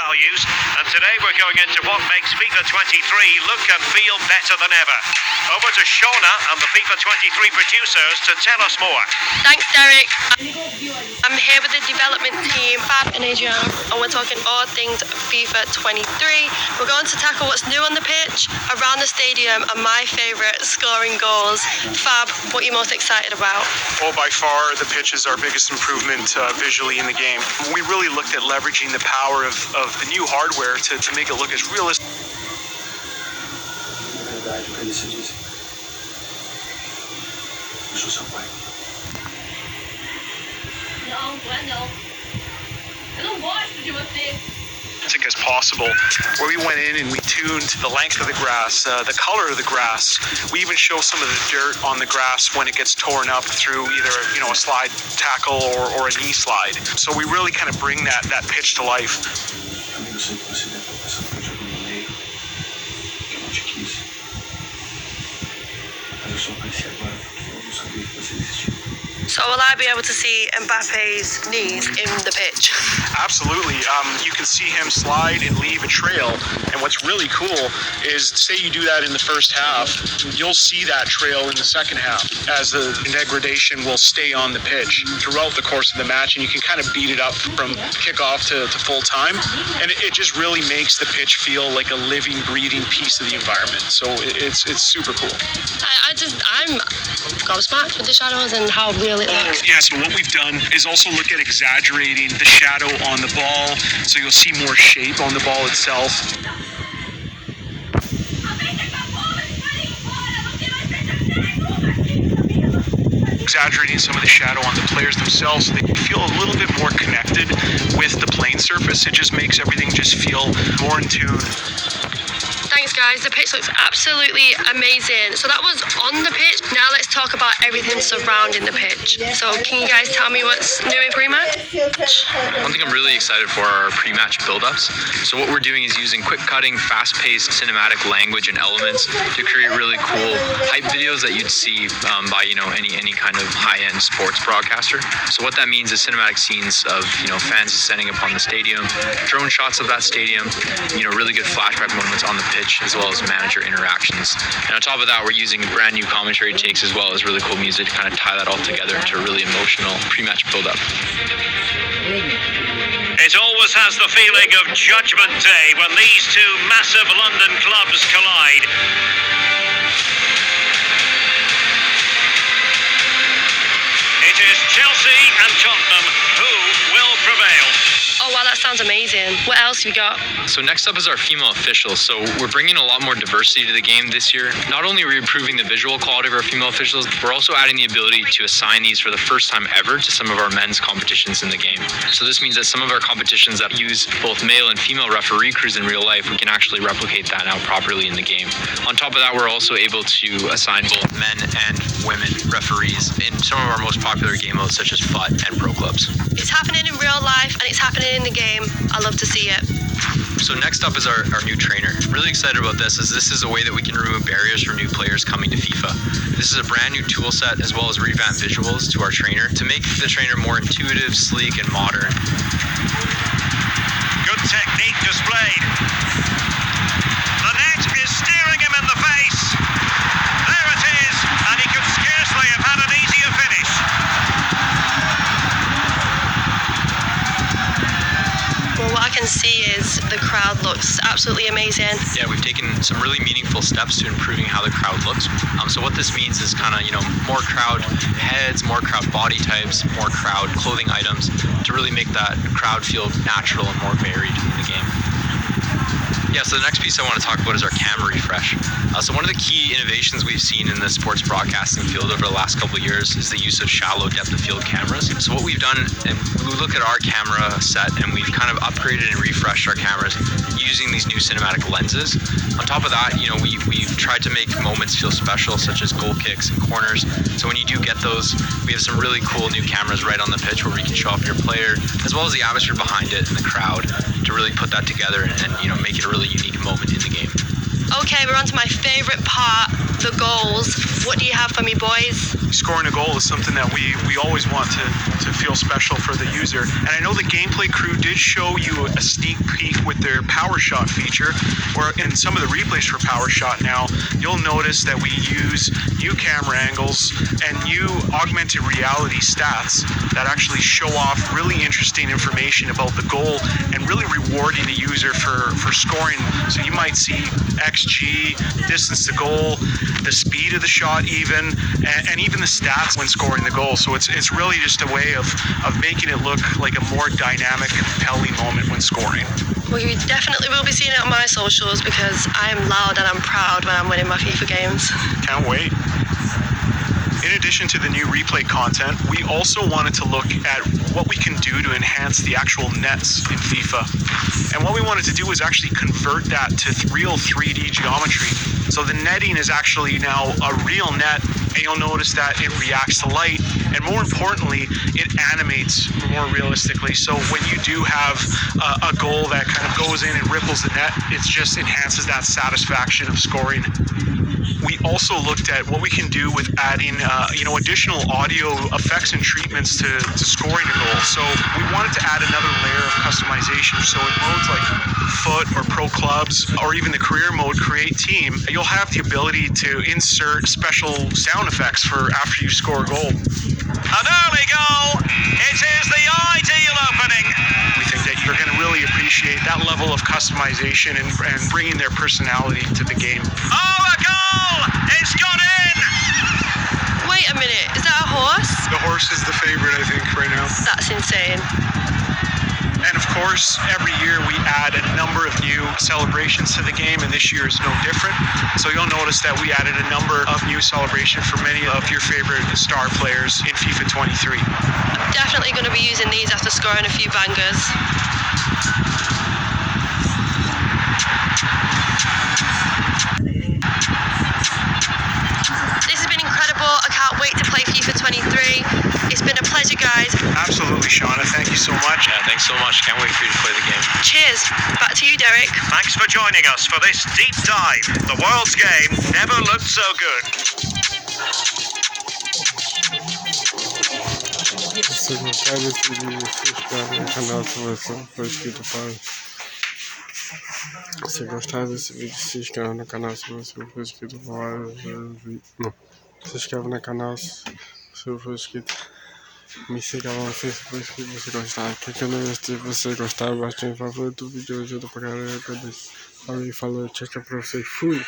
values, and today we're going into what makes FIFA 23 look and feel better than ever. Over to Shona and the FIFA 23 producers to tell us more. Thanks, Derek. I'm here with the development team, Fab and Adrian, and we're talking all things FIFA 23. We're going to tackle what's new on the pitch, around the stadium, and my favourite, scoring goals. Fab, what are you most excited about? Well, by far, the pitch is our biggest improvement visually in the game. We really looked at leveraging the power of the new hardware to make it look as realistic. As possible, where we went in and we tuned the length of the grass, the color of the grass. We even show some of the dirt on the grass when it gets torn up through either a slide tackle or a knee slide. So we really kind of bring that pitch to life. So will I be able to see Mbappe's knees in the pitch? Absolutely. You can see him slide and leave a trail. And what's really cool is, say you do that in the first half, you'll see that trail in the second half as the degradation will stay on the pitch throughout the course of the match, and you can kind of beat it up from kickoff to full time. And it just really makes the pitch feel like a living, breathing piece of the environment. So it's super cool. I'm gobsmacked with the shadows and how real it looks. Yeah, so what we've done is also look at exaggerating the shadow on the ball, so you'll see more shape on the ball itself. Exaggerating some of the shadow on the players themselves so they can feel a little bit more connected with the playing surface. It just makes everything just feel more in tune. Thanks guys, the pitch looks absolutely amazing. So that was on the pitch. Now let's talk about everything surrounding the pitch. So can you guys tell me what's new in pre-match? One thing I'm really excited for are our pre-match build-ups. So what we're doing is using quick-cutting, fast-paced cinematic language and elements to create really cool hype videos that you'd see by any kind of high-end sports broadcaster. So what that means is cinematic scenes of fans descending upon the stadium, drone shots of that stadium, really good flashback moments on the pitch, as well as manager interactions. And on top of that, we're using brand new commentary takes as well as really cool music to kind of tie that all together into a really emotional pre-match build-up. It always has the feeling of Judgment Day when these two massive London clubs collide. It is Chelsea and Tottenham who will prevail. Oh wow, that sounds amazing. What else have you got? So next up is our female officials. So we're bringing a lot more diversity to the game this year. Not only are we improving the visual quality of our female officials, we're also adding the ability to assign these for the first time ever to some of our men's competitions in the game. So this means that some of our competitions that use both male and female referee crews in real life, we can actually replicate that now properly in the game. On top of that, we're also able to assign both men and women referees in some of our most popular game modes such as FUT and Pro Clubs. It's happening in real life and it's happening in the game. I love to see it. So next up is our new trainer. I'm really excited about this, as this is a way that we can remove barriers for new players coming to FIFA. This is a brand new tool set as well as revamped visuals to our trainer to make the trainer more intuitive, sleek, and modern. Good technique displayed. The net is staring him in the face. There it is, and he could scarcely have had an easier finish. Well, what I can see is the crowd looks absolutely amazing. Yeah, we've taken some really meaningful steps to improving how the crowd looks. So what this means is kind of, more crowd heads, more crowd body types, more crowd clothing items to really make that crowd feel natural and more varied in the game. Yeah, so the next piece I want to talk about is our camera refresh. So one of the key innovations we've seen in the sports broadcasting field over the last couple of years is the use of shallow depth of field cameras. So what we've done, and we look at our camera set and we've kind of upgraded and refreshed our cameras using these new cinematic lenses. On top of that, we've tried to make moments feel special, such as goal kicks and corners. So when you do get those, we have some really cool new cameras right on the pitch where we can show off your player, as well as the atmosphere behind it and the crowd, to really put that together and make it a really unique moment in the game. Okay, we're on to my favourite part the goals. What do you have for me, boys? Scoring a goal is something that we always want to feel special for the user. And I know the gameplay crew did show you a sneak peek with their power shot feature, where in some of the replays for power shot now, you'll notice that we use new camera angles and new augmented reality stats that actually show off really interesting information about the goal and really rewarding the user for scoring. So you might see XG, distance to goal, the speed of the shot even, and even the stats when scoring the goal. So it's really just a way of making it look like a more dynamic, compelling moment when scoring. Well, you definitely will be seeing it on my socials because I am loud and I'm proud when I'm winning my FIFA games. Can't wait. In addition to the new replay content, we also wanted to look at what we can do to enhance the actual nets in FIFA. And what we wanted to do was actually convert that to real 3D geometry. So the netting is actually now a real net, and you'll notice that it reacts to light, and more importantly, it animates more realistically. So when you do have a goal that kind of goes in and ripples the net, it just enhances that satisfaction of scoring. We also looked at what we can do with adding, additional audio effects and treatments to scoring a goal. So we wanted to add another layer of customization. So in modes like foot or pro clubs, or even the career mode, create team, you'll have the ability to insert special sound effects for after you score a goal. An early goal. It is the ideal opening. We think that you're going to really appreciate that level of customization and bringing their personality to the game. Oh, a goal! It's gone in! Wait a minute, is that a horse? The horse is the favorite, I think, right now. That's insane. And of course, every year we add a number of new celebrations to the game, and this year is no different. So you'll notice that we added a number of new celebrations for many of your favorite star players in FIFA 23. I'm definitely going to be using these after scoring a few bangers. This has been incredible. I can't wait to play FIFA 23. It's been a pleasure, guys. Absolutely, Shauna. Thank you so much. Yeah, thanks so much. Can't wait for you to play the game. Cheers. Back to you, Derek. Thanks for joining us for this deep dive. The world's game never looked so good. Se gostar desse vídeo, se inscreve no canal se você for inscrito para... Se gostar desse vídeo, se inscreve no canal se você for inscrito para... Não. Se inscreve no canal se você for inscrito. Me siga lá no Facebook se você gostar. Clica no link se você gostar. Bastante favorito do vídeo, ajuda pra galera. Alguém falou, tchau pra vocês. Fui!